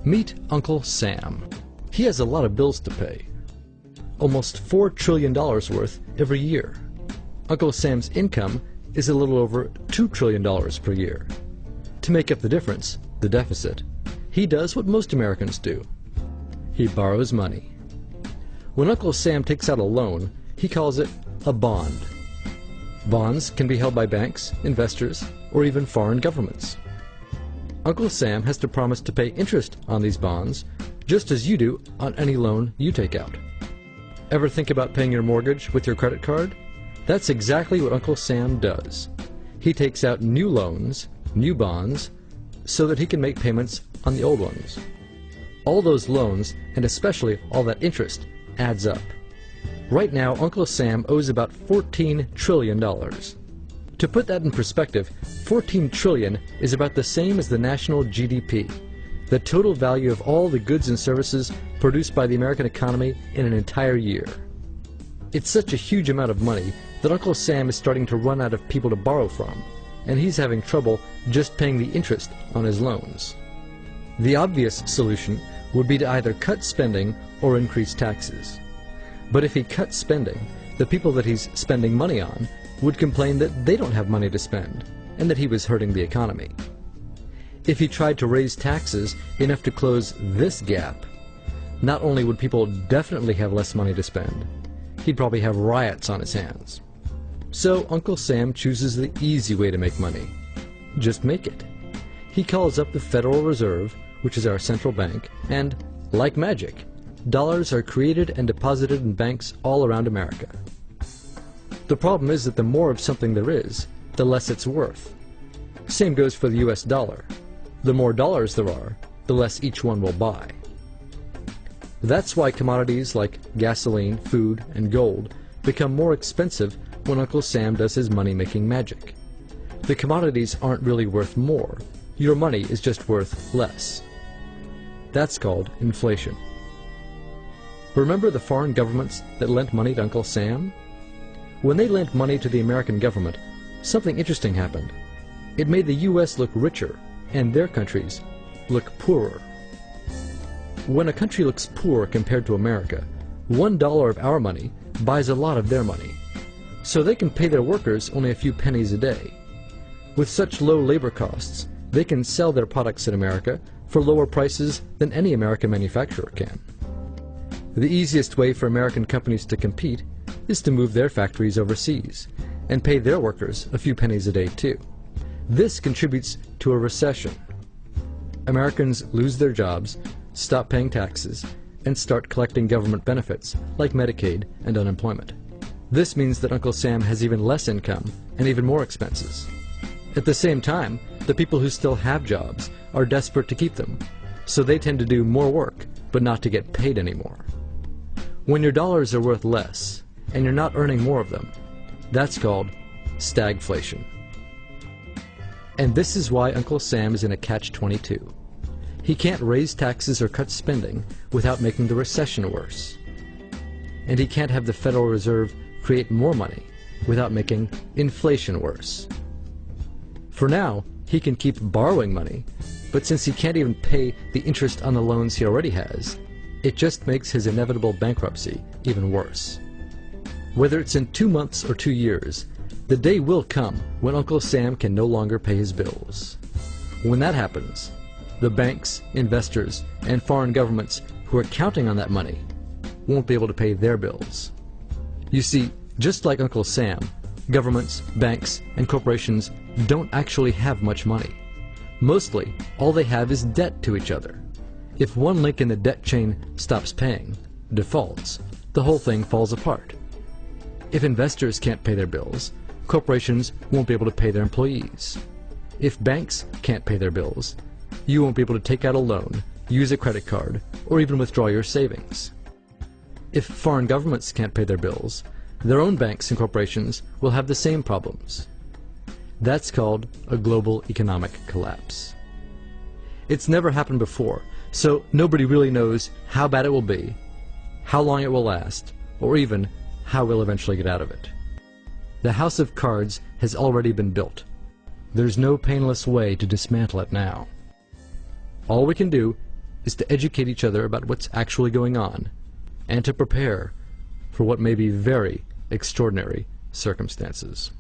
Meet Uncle Sam. He has a lot of bills to pay. Almost $4 trillion worth every year. Uncle Sam's income is a little over $2 trillion per year. To make up the difference, the deficit, he does what most Americans do. He borrows money. When Uncle Sam takes out a loan, he calls it a bond. Bonds can be held by banks, investors, or even foreign governments. Uncle Sam has to promise to pay interest on these bonds, just as you do on any loan you take out. Ever think about paying your mortgage with your credit card? That's exactly what Uncle Sam does. He takes out new loans, new bonds, so that he can make payments on the old ones. All those loans, and especially all that interest, adds up. Right now, Uncle Sam owes about $14 trillion. To put that in perspective, 14 trillion is about the same as the national GDP, the total value of all the goods and services produced by the American economy in an entire year. It's such a huge amount of money that Uncle Sam is starting to run out of people to borrow from, and he's having trouble just paying the interest on his loans. The obvious solution would be to either cut spending or increase taxes. But if he cuts spending, the people that he's spending money on would complain that they don't have money to spend, and that he was hurting the economy. If he tried to raise taxes enough to close this gap, not only would people definitely have less money to spend, he'd probably have riots on his hands. So Uncle Sam chooses the easy way to make money. Just make it. He calls up the Federal Reserve, which is our central bank, and, like magic, dollars are created and deposited in banks all around America. The problem is that the more of something there is, the less it's worth. Same goes for the US dollar. The more dollars there are, the less each one will buy. That's why commodities like gasoline, food, and gold become more expensive when Uncle Sam does his money-making magic. The commodities aren't really worth more. Your money is just worth less. That's called inflation. Remember the foreign governments that lent money to Uncle Sam? When they lent money to the American government, something interesting happened. It made the U.S. look richer, and their countries look poorer. When a country looks poor compared to America, $1 of our money buys a lot of their money, so they can pay their workers only a few pennies a day. With such low labor costs, they can sell their products in America for lower prices than any American manufacturer can. The easiest way for American companies to compete is to move their factories overseas and pay their workers a few pennies a day too. This contributes to a recession. Americans lose their jobs, stop paying taxes, and start collecting government benefits like Medicaid and unemployment. This means that Uncle Sam has even less income and even more expenses. At the same time, the people who still have jobs are desperate to keep them, so they tend to do more work, but not to get paid anymore. When your dollars are worth less, and you're not earning more of them, that's called stagflation. And this is why Uncle Sam is in a catch-22. He can't raise taxes or cut spending without making the recession worse. And he can't have the Federal Reserve create more money without making inflation worse. For now, he can keep borrowing money, but since he can't even pay the interest on the loans he already has, it just makes his inevitable bankruptcy even worse. Whether it's in 2 months or 2 years, the day will come when Uncle Sam can no longer pay his bills. When that happens, the banks, investors, and foreign governments who are counting on that money won't be able to pay their bills. You see, just like Uncle Sam, governments, banks, and corporations don't actually have much money. Mostly, all they have is debt to each other. If one link in the debt chain stops paying, defaults, the whole thing falls apart. If investors can't pay their bills, corporations won't be able to pay their employees. If banks can't pay their bills, you won't be able to take out a loan, use a credit card, or even withdraw your savings. If foreign governments can't pay their bills, their own banks and corporations will have the same problems. That's called a global economic collapse. It's never happened before, so nobody really knows how bad it will be, how long it will last, or even how we'll eventually get out of it. The house of cards has already been built. There's no painless way to dismantle it now. All we can do is to educate each other about what's actually going on, and to prepare for what may be very extraordinary circumstances.